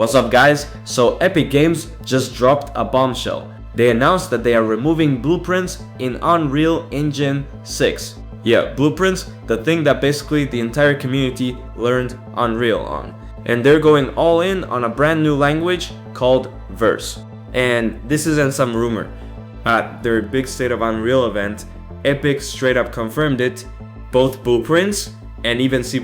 What's up guys? So Epic Games just dropped a bombshell. They announced that they are removing blueprints in Unreal Engine 6. Yeah, blueprints, the thing that basically the entire community learned Unreal on. And they're going all in on a brand new language called Verse. And this isn't some rumor. At their big State of Unreal event, Epic straight up confirmed it. Both blueprints and even C++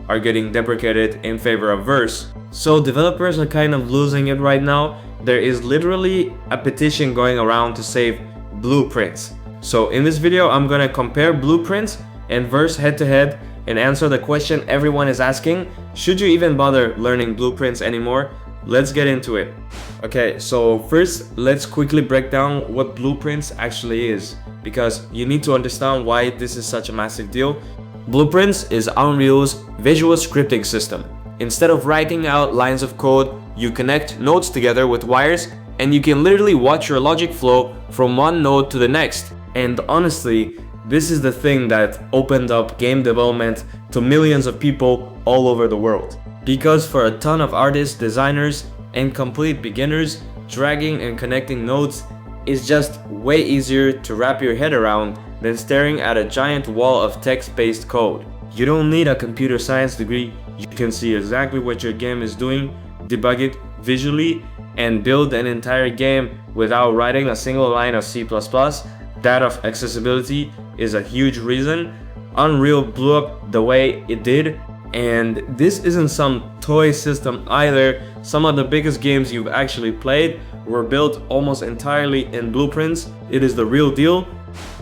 are getting deprecated in favor of Verse. So developers are kind of losing it right now. There is literally a petition going around to save blueprints. So in this video, I'm gonna compare blueprints and Verse head to head and answer the question everyone is asking: should you even bother learning blueprints anymore? Let's get into it. Okay, so first let's quickly break down what blueprints actually is, because you need to understand why this is such a massive deal. Blueprints is Unreal's visual scripting system. Instead of writing out lines of code, you connect nodes together with wires and you can literally watch your logic flow from one node to the next. And honestly, this is the thing that opened up game development to millions of people all over the world. Because for a ton of artists, designers, and complete beginners, dragging and connecting nodes is just way easier to wrap your head around than staring at a giant wall of text-based code. You don't need a computer science degree. You can see exactly what your game is doing, debug it visually, and build an entire game without writing a single line of C++. That of accessibility is a huge reason Unreal blew up the way it did. And this isn't some toy system either. Some of the biggest games you've actually played were built almost entirely in blueprints. It is the real deal.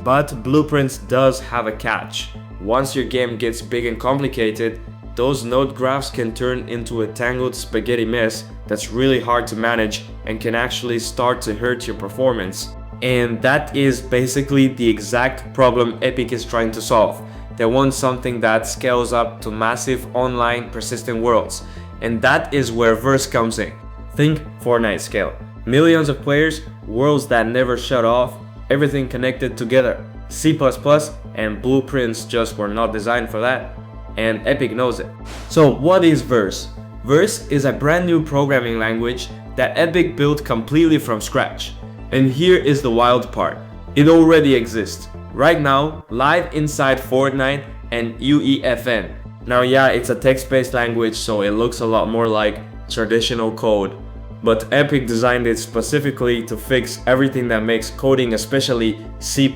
But blueprints does have a catch. Once your game gets big and complicated, those node graphs can turn into a tangled spaghetti mess that's really hard to manage and can actually start to hurt your performance. And that is basically the exact problem Epic is trying to solve. They want something that scales up to massive online persistent worlds. And that is where Verse comes in. Think Fortnite scale. Millions of players, worlds that never shut off, everything connected together. C++ and blueprints just were not designed for that. And Epic knows it. So what is Verse? Verse is a brand new programming language that Epic built completely from scratch. And here is the wild part. It already exists right now, live inside Fortnite and UEFN. Now yeah, it's a text-based language, so it looks a lot more like traditional code. But Epic designed it specifically to fix everything that makes coding, especially C++,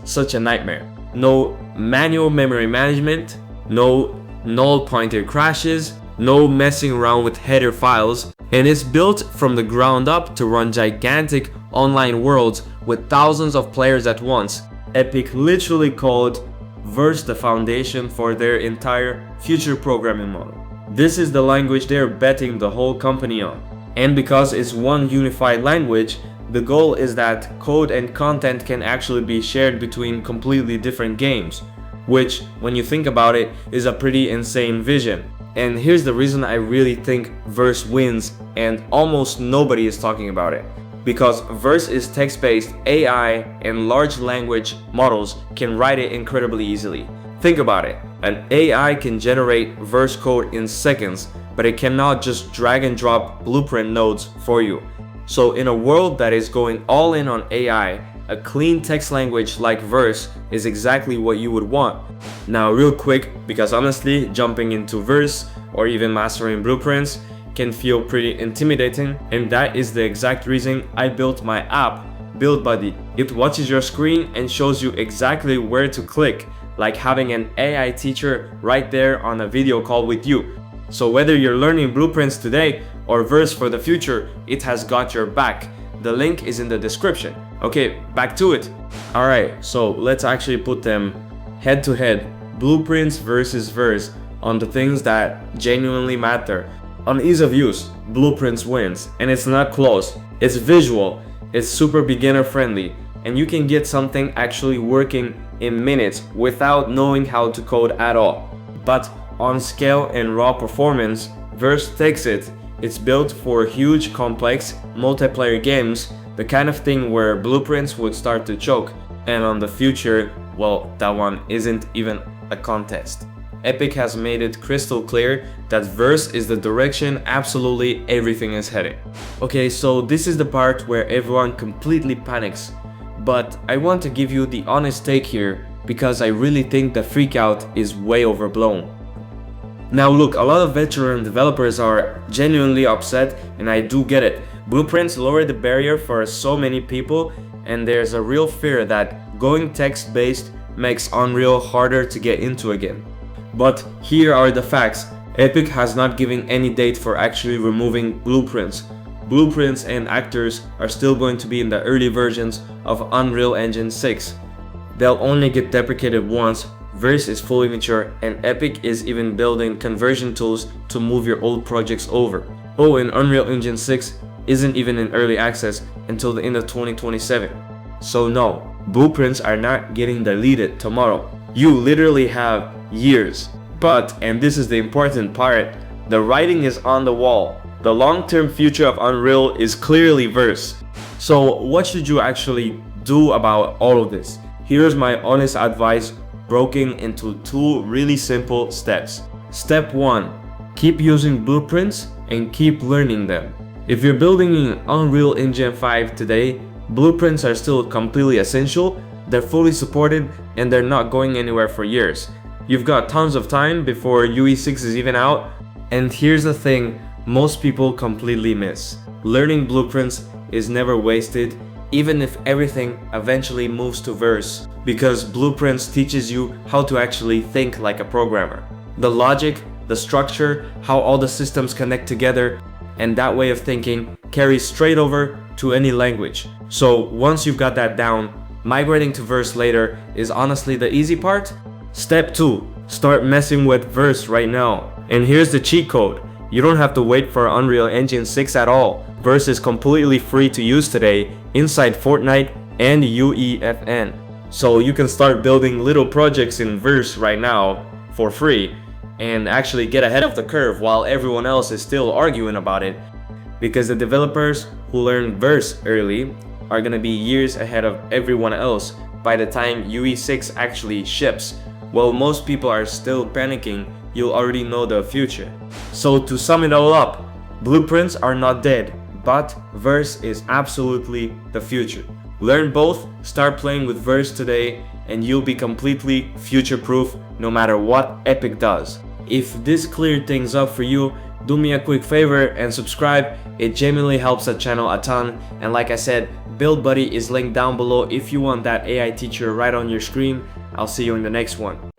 such a nightmare. No manual memory management, no null pointer crashes, no messing around with header files, and it's built from the ground up to run gigantic online worlds with thousands of players at once. Epic literally called Verse the foundation for their entire future programming model. This is the language they're betting the whole company on. And because it's one unified language, the goal is that code and content can actually be shared between completely different games, which, when you think about it, is a pretty insane vision. And here's the reason I really think Verse wins and almost nobody is talking about it. Because Verse is text-based, AI and large language models can write it incredibly easily. Think about it. An AI can generate Verse code in seconds, but it cannot just drag and drop blueprint nodes for you. So in a world that is going all in on AI, a clean text language like Verse is exactly what you would want. Now real quick, because honestly, jumping into Verse or even mastering blueprints can feel pretty intimidating, and that is the exact reason I built my app, Build Buddy. It watches your screen and shows you exactly where to click, like having an AI teacher right there on a video call with you. So whether you're learning blueprints today or Verse for the future, it has got your back. The link is in the description. Okay, back to it. Alright, so let's actually put them head to head, blueprints versus Verse, on the things that genuinely matter. On ease of use, blueprints wins, and it's not close. It's visual, it's super beginner friendly, and you can get something actually working in minutes without knowing how to code at all. But on scale and raw performance, Verse takes it. It's built for huge, complex, multiplayer games, the kind of thing where blueprints would start to choke. And on the future, well, that one isn't even a contest. Epic has made it crystal clear that Verse is the direction absolutely everything is heading. Okay, so this is the part where everyone completely panics, but I want to give you the honest take here because I really think the freakout is way overblown. Now look, a lot of veteran developers are genuinely upset, and I do get it. Blueprints lower the barrier for so many people, and there's a real fear that going text-based makes Unreal harder to get into again. But here are the facts. Epic has not given any date for actually removing blueprints. Blueprints and actors are still going to be in the early versions of Unreal Engine 6. They'll only get deprecated once Verse is fully mature, and Epic is even building conversion tools to move your old projects over. Oh, and Unreal Engine 6 isn't even in early access until the end of 2027. So no, blueprints are not getting deleted tomorrow. You literally have years. But, and this is the important part, the writing is on the wall. The long-term future of Unreal is clearly Verse. So what should you actually do about all of this? Here's my honest advice broken into 2 really simple steps. Step 1. Keep using blueprints and keep learning them. If you're building in Unreal Engine 5 today, blueprints are still completely essential, they're fully supported, and they're not going anywhere for years. You've got tons of time before UE6 is even out, and here's the thing most people completely miss. Learning blueprints is never wasted, even if everything eventually moves to Verse, because blueprints teaches you how to actually think like a programmer. The logic, the structure, how all the systems connect together, and that way of thinking carries straight over to any language. So once you've got that down, migrating to Verse later is honestly the easy part. Step 2. Start messing with Verse right now. And here's the cheat code. You don't have to wait for Unreal Engine 6 at all. Verse is completely free to use today inside Fortnite and UEFN. So you can start building little projects in Verse right now for free and actually get ahead of the curve while everyone else is still arguing about it, because the developers who learn Verse early are gonna be years ahead of everyone else by the time UE6 actually ships. While most people are still panicking, you'll already know the future. So to sum it all up, blueprints are not dead, but Verse is absolutely the future. Learn both, start playing with Verse today, and you'll be completely future-proof no matter what Epic does. If this cleared things up for you, do me a quick favor and subscribe. It genuinely helps the channel a ton, and like I said, Build Buddy is linked down below if you want that AI teacher right on your screen. I'll see you in the next one.